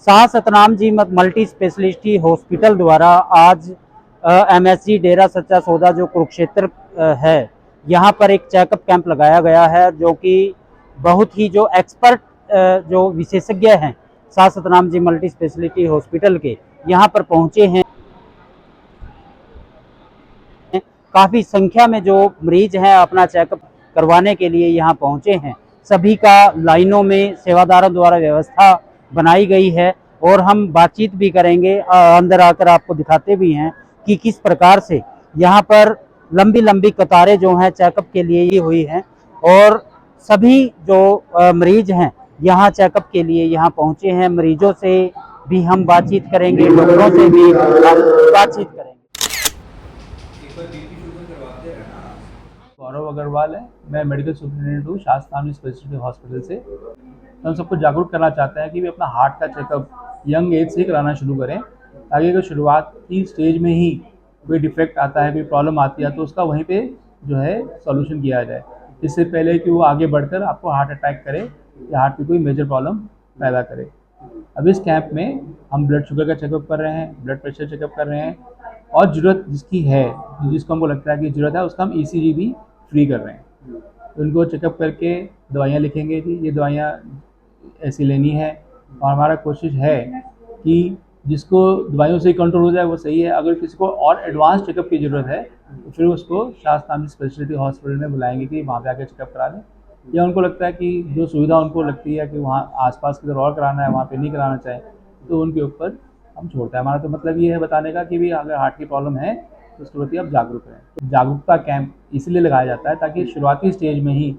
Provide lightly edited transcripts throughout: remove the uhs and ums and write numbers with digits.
Shah Satnam ji multi speciality hospital द्वारा आज MSG डेरा सच्चा सौदा जो कुरुक्षेत्र है, यहाँ पर एक चेकअप कैंप लगाया गया है, जो कि बहुत ही जो एक्सपर्ट जो विशेषज्ञ हैं Shah Satnam ji multi speciality hospital के यहाँ पर पहुँचे हैं। काफ़ी संख्या में जो मरीज हैं अपना चेकअप करवाने के लिए यहाँ पहुँचे हैं। सभी का लाइनों में सेवादारों द्वारा व्यवस्था बनाई गई है और हम बातचीत भी करेंगे, अंदर आकर आपको दिखाते भी हैं कि किस प्रकार से यहाँ पर लंबी लंबी कतारें जो हैं चेकअप के लिए ही हुई हैं और सभी जो मरीज हैं यहाँ चेकअप के लिए यहाँ पहुँचे हैं। मरीजों से भी हम बातचीत करेंगे, डॉक्टरों से भी हम बातचीत करेंगे। गौरव अग्रवाल है, मैं मेडिकल सुपरिटेंडेंट हूँ शाह सतनाम स्पेशलिटी हॉस्पिटल से। तो हम सबको जागरूक करना चाहते हैं कि भी अपना हार्ट का चेकअप यंग एज से ही कराना शुरू करें, ताकि अगर शुरुआती स्टेज में ही कोई डिफेक्ट आता है, कोई प्रॉब्लम आती है, तो उसका वहीं पे जो है सॉल्यूशन किया जाए, इससे पहले कि वो आगे बढ़कर आपको हार्ट अटैक करे या हार्ट की कोई मेजर प्रॉब्लम पैदा करे। अब इस कैंप में हम ब्लड शुगर का चेकअप कर रहे हैं, ब्लड प्रेशर चेकअप कर रहे हैं और ज़रूरत जिसकी है, जिसको हमको लगता है कि ज़रूरत है, उसका हम ECG भी फ्री कर रहे हैं। तो उनको चेकअप करके दवाइयाँ लिखेंगे कि ये दवाइयाँ ऐसी लेनी है, और हमारा कोशिश है कि जिसको दवाइयों से कंट्रोल हो जाए वो सही है। अगर किसी को और एडवांस चेकअप की ज़रूरत है तो फिर उसको शाह सतनाम स्पेशलिटी हॉस्पिटल में बुलाएंगे कि वहाँ पे आके चेकअप करा दें, या उनको लगता है कि जो सुविधा उनको लगती है कि वहाँ आसपास किधर और कराना है, वहाँ पे नहीं कराना चाहे, तो उनके ऊपर हम छोड़ते हैं। हमारा तो मतलब ये है बताने का कि भी अगर हार्ट की प्रॉब्लम है तो उसके प्रति आप जागरूक रहें। तो जागरूकता कैंप इसलिए लगाया जाता है ताकि शुरुआती स्टेज में ही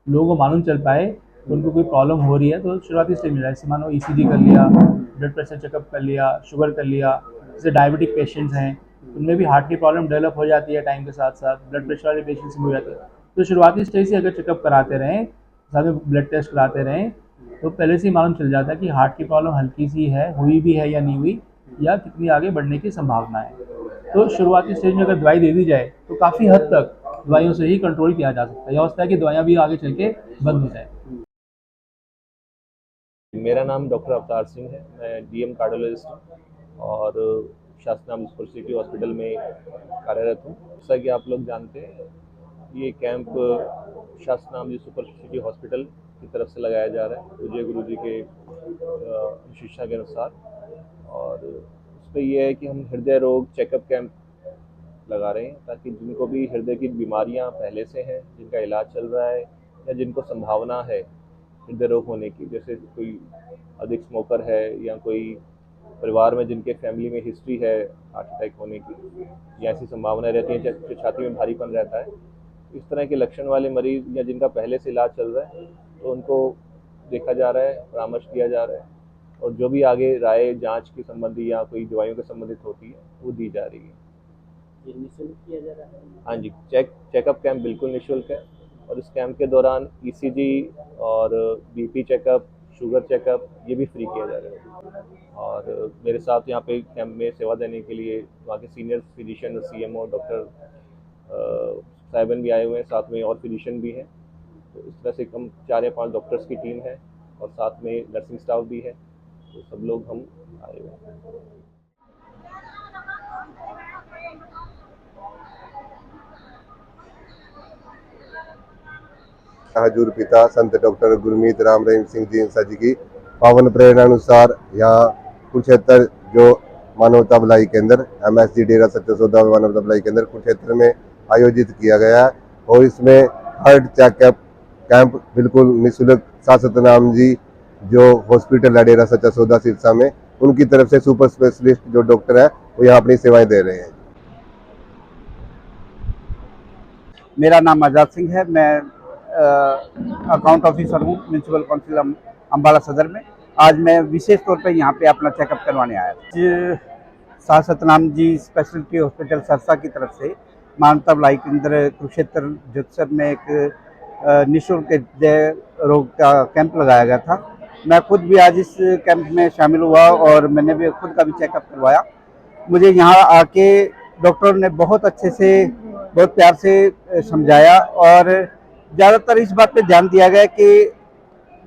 लोगों को मालूम चल पाए कि उनको कोई प्रॉब्लम हो रही है, तो शुरुआती स्टेज में जैसे मानो ECG कर लिया, ब्लड प्रेशर चेकअप कर लिया, शुगर कर लिया। जैसे डायबिटिक पेशेंट्स हैं, उनमें भी हार्ट की प्रॉब्लम डेवलप हो जाती है टाइम के साथ साथ, ब्लड प्रेशर वाले पेशेंट्स में हो जाती है। तो शुरुआती स्टेज से अगर चेकअप कराते रहें, साथ में ब्लड टेस्ट कराते रहें, तो पहले से ही मालूम चल जाता है कि हार्ट की प्रॉब्लम हल्की सी है, हुई भी है या नहीं हुई, या कितनी आगे बढ़ने की संभावना है। तो शुरुआती स्टेज में अगर दवाई दे दी जाए तो काफ़ी हद तक दवाइयों से ही कंट्रोल किया जा सकता है। यह होता है कि दवाइयाँ भी आगे चल के बंद हो जाए। मेरा नाम डॉक्टर अवतार सिंह है, मैं DM कार्डियोलॉजिस्ट हूँ और शाह सतनाम सुपरस्पेशलिटी हॉस्पिटल में कार्यरत हूँ। जैसा कि आप लोग जानते हैं, ये camp Shah Satnam ji super speciality hospital की तरफ से लगाया जा रहा है पूज्य गुरु जी के शिक्षा के अनुसार। और उसमें यह है कि हम हृदय रोग चेकअप कैंप लगा रहे हैं, ताकि जिनको भी हृदय की बीमारियां पहले से हैं, जिनका इलाज चल रहा है, या जिनको संभावना है हृदय रोग होने की, जैसे कोई अधिक स्मोकर है या कोई परिवार में जिनके फैमिली में हिस्ट्री है हार्ट अटैक होने की, या ऐसी संभावनाएं रहती हैं जैसे छाती में भारीपन रहता है, इस तरह के लक्षण वाले मरीज या जिनका पहले से इलाज चल रहा है, तो उनको देखा जा रहा है, परामर्श किया जा रहा है, और जो भी आगे राय जांच के संबंधी या कोई दवाइयों के संबंधित होती है वो दी जा रही है। ये निःशुल्क किया जा रहा है? हाँ जी, चेकअप कैंप बिल्कुल निःशुल्क है, और इस कैंप के दौरान ECG और BP चेकअप, शुगर चेकअप ये भी फ्री किया जा रहा है। और मेरे साथ यहाँ पे कैंप में सेवा देने के लिए वहाँ के सीनियर फिजिशियन और CMO डॉक्टर साहिबन भी आए हुए हैं, साथ में और फिजिशियन भी हैं। तो इस तरह से कम 4 या 5 डॉक्टर्स की टीम है, और साथ में नर्सिंग स्टाफ भी है, तो सब लोग हम आए हुए हैं। हजूर पिता संत डॉक्टर गुरमीत राम रहीम सिंह जी इंसा जी की पावन प्रेरणा अनुसार यहाँ कुरुक्षेत्र जो मानवता भलाई केंद्र MSG डेरा सच्चा सौदा मानवता भलाई केंद्र कुरुक्षेत्र में आयोजित किया गया, और इसमें हार्ट चेकअप कैंप बिल्कुल निःशुल्क शाह सतनाम जी जो हॉस्पिटल है डेरा सच्चा सौदा सिरसा में, उनकी तरफ से सुपर स्पेशलिस्ट जो डॉक्टर है वो यहाँ अपनी सेवाएं दे रहे हैं। मेरा नाम आज़ाद सिंह है, मैं अकाउंट ऑफिसर हूँ म्यूनसिपल काउंसिल अम्बाला सदर में। आज मैं विशेष तौर पे यहाँ पे अपना चेकअप करवाने आया था। शाह सतनाम जी स्पेशलिटी हॉस्पिटल सरसा की तरफ से मानवता भलाई केंद्र कुरुक्षेत्र जोतसर में एक निःशुल्क हृदय रोग का कैंप लगाया गया था। मैं खुद भी आज इस कैंप में शामिल हुआ और मैंने भी खुद का भी चेकअप करवाया। मुझे यहाँ आके डॉक्टर ने बहुत अच्छे से, बहुत प्यार से समझाया, और ज़्यादातर इस बात पे ध्यान दिया गया कि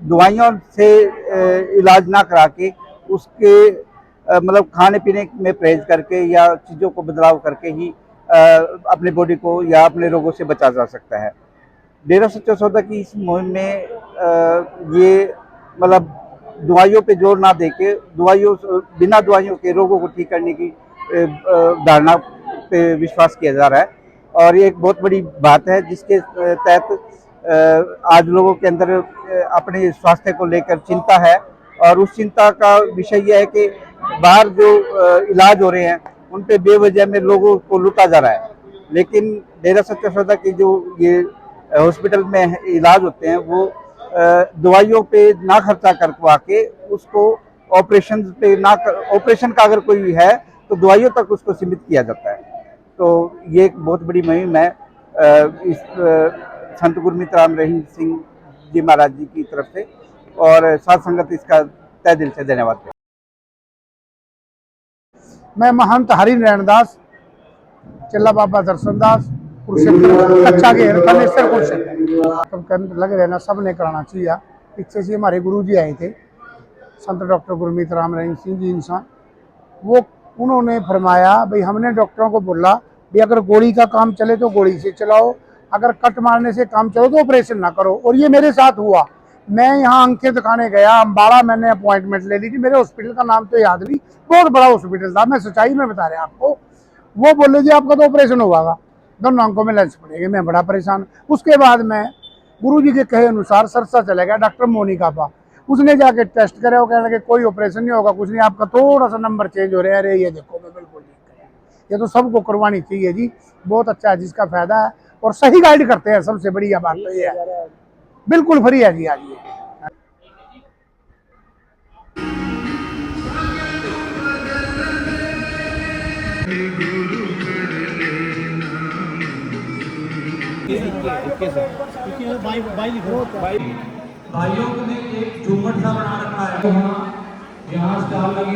दवाइयों से इलाज ना करा के उसके मतलब खाने पीने में परहेज करके या चीज़ों को बदलाव करके ही अपने बॉडी को या अपने रोगों से बचा जा सकता है। डेरा सच्चा सौदा की इस मुहिम में ये मतलब दवाइयों पे जोर ना देके बिना दवाइयों के रोगों को ठीक करने की धारणा पे विश्वास किया जा रहा है, और ये एक बहुत बड़ी बात है जिसके तहत आज लोगों के अंदर अपने स्वास्थ्य को लेकर चिंता है, और उस चिंता का विषय यह है कि बाहर जो इलाज हो रहे हैं उन पे बेवजह में लोगों को लूटा जा रहा है, लेकिन डेरा सच्चा सौदा की जो ये हॉस्पिटल में इलाज होते हैं वो दवाइयों पे ना खर्चा करवा के उसको ऑपरेशन का अगर कोई है तो दवाइयों तक उसको सीमित किया जाता है। तो ये एक बहुत बड़ी मुहिम है इस संत गुरमीत राम रहीम सिंह जी महाराज जी की तरफ से, और साध संगत इसका तहे दिल से धन्यवाद करता है। मैं महंत हरि नारायण दास, चल्ला बाबा दर्शन दास, कुरुक्षेत्र कच्चा के थानेश्वर कुरुक्षेत्र लगे रहना सब ने कराना चाहिए। पीछे से हमारे गुरु जी आए थे संत डॉक्टर गुरमीत राम रहीम सिंह जी इंसान, वो उन्होंने फरमाया भाई हमने डॉक्टरों को बोला भाई अगर गोली का काम चले तो गोली से चलाओ, अगर कट मारने से काम चलो तो ऑपरेशन ना करो। और ये मेरे साथ हुआ। मैं यहाँ आंखें दिखाने गया अम्बाड़ा, मैंने अपॉइंटमेंट ले ली थी, मेरे हॉस्पिटल का नाम तो याद नहीं, बहुत बड़ा हॉस्पिटल था, मैं सच्चाई में बता रहा आपको। वो बोले जी आपका तो ऑपरेशन होगा, दोनों आंखों में लेंस पड़ेगी। मैं बड़ा परेशान। उसके बाद मैं गुरु जी के कहे अनुसार सरसा चला गया डॉक्टर मोनिका पा, उसने जाके टेस्ट करे, वो कहने लगे कोई ऑपरेशन नहीं होगा, कुछ नहीं, आपका थोड़ा सा नंबर चेंज हो रहा है। अरे ये देखो मैं बिल्कुल ठीक है, ये तो सबको करवानी चाहिए जी, बहुत अच्छा है जिसका फायदा है, और सही गाइड करते हैं। सबसे बढ़िया बात तो ये है, बिल्कुल फ्री है जी आज ये। भाइयों ने एक झूमर सा बना रखा है, यहाँ स्टॉल लगी